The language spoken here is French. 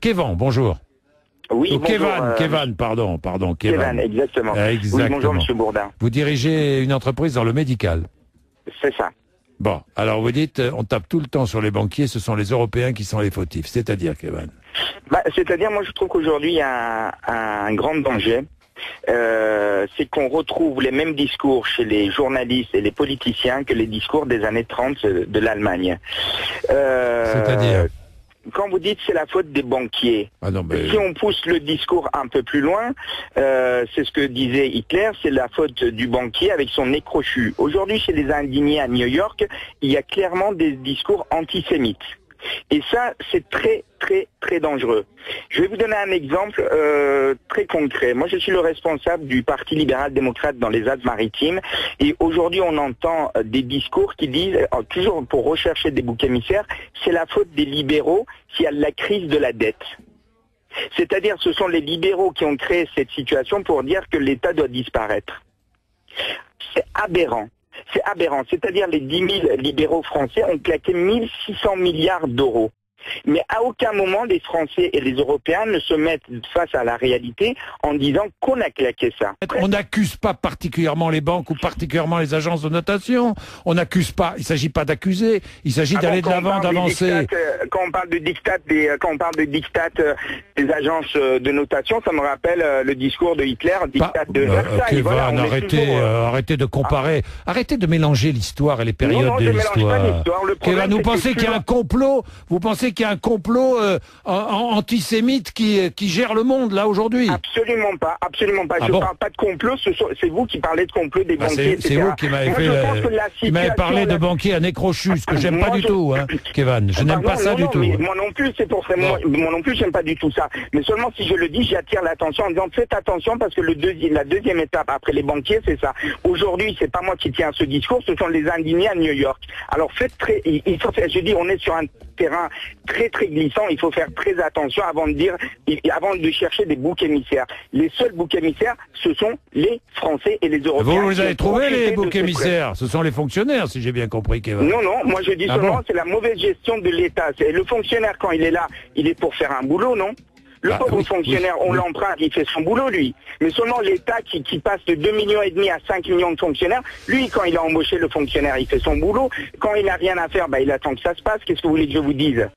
Kévan, bonjour. Oui, bonjour. Kévan, pardon, Kévan. Kévan, exactement. Exactement. Oui, bonjour, monsieur Bourdin. Vous dirigez une entreprise dans le médical. C'est ça. Bon, alors vous dites, on tape tout le temps sur les banquiers, ce sont les Européens qui sont les fautifs. C'est-à-dire, Kévan? C'est-à-dire, moi, je trouve qu'aujourd'hui, il y a un grand danger. C'est qu'on retrouve les mêmes discours chez les journalistes et les politiciens que les discours des années 30 de l'Allemagne. C'est-à-dire? Quand vous dites c'est la faute des banquiers, si on pousse le discours un peu plus loin, c'est ce que disait Hitler, c'est la faute du banquier avec son nez crochu. Aujourd'hui, chez les indignés à New York, il y a clairement des discours antisémites. Et ça, c'est très, très, très dangereux. Je vais vous donner un exemple très concret. Moi, je suis le responsable du Parti libéral-démocrate dans les Alpes-Maritimes. Et aujourd'hui, on entend des discours qui disent, toujours pour rechercher des boucs émissaires, c'est la faute des libéraux s'il y a la crise de la dette. C'est-à-dire, ce sont les libéraux qui ont créé cette situation pour dire que l'État doit disparaître. C'est aberrant. C'est aberrant, c'est-à-dire les 10 000 libéraux français ont claqué 1600 milliards d'euros. Mais à aucun moment les Français et les Européens ne se mettent face à la réalité en disant qu'on a claqué ça. On n'accuse pas particulièrement les banques ou particulièrement les agences de notation. On n'accuse pas, il ne s'agit pas d'accuser, il s'agit d'aller de l'avant, d'avancer. Quand on parle de diktat des agences de notation, ça me rappelle le discours de Hitler, diktat de Versailles. Voilà, arrêtez de comparer, arrêtez de mélanger l'histoire et les périodes de l'histoire. Vous pensez qu'il y a un complot, vous pensez qu'il y a un complot antisémite qui gère le monde, là, aujourd'hui? Absolument pas, absolument pas. Je ne parle pas de complot, c'est vous qui parlez de complot des banquiers, c'est vous qui m'avez parlé de banquiers à nez crochu, ce que j'aime pas du tout, hein, Kévan. Je n'aime pas ça du tout. Moi non plus, c'est pour ça. Moi non plus, j'aime pas du tout ça. Mais seulement si je le dis, j'attire l'attention en disant faites attention parce que la deuxième étape après les banquiers, c'est ça. Aujourd'hui, c'est pas moi qui tiens ce discours, ce sont les indignés à New York. Alors je dis, on est sur un terrain très très glissant, il faut faire très attention avant de chercher des boucs émissaires. Les seuls boucs émissaires, ce sont les Français et les Européens. Vous avez trouvé les boucs émissaires? Ce sont les fonctionnaires, si j'ai bien compris, Kévan. Non, moi je dis seulement c'est la mauvaise gestion de l'État. Le fonctionnaire, quand il est là, il est pour faire un boulot, non? Le pauvre fonctionnaire, on l'emprunte, il fait son boulot, lui. Mais seulement l'État qui passe de 2,5 millions à 5 millions de fonctionnaires, lui, quand il a embauché le fonctionnaire, il fait son boulot. Quand il n'a rien à faire, il attend que ça se passe. Qu'est-ce que vous voulez que je vous dise?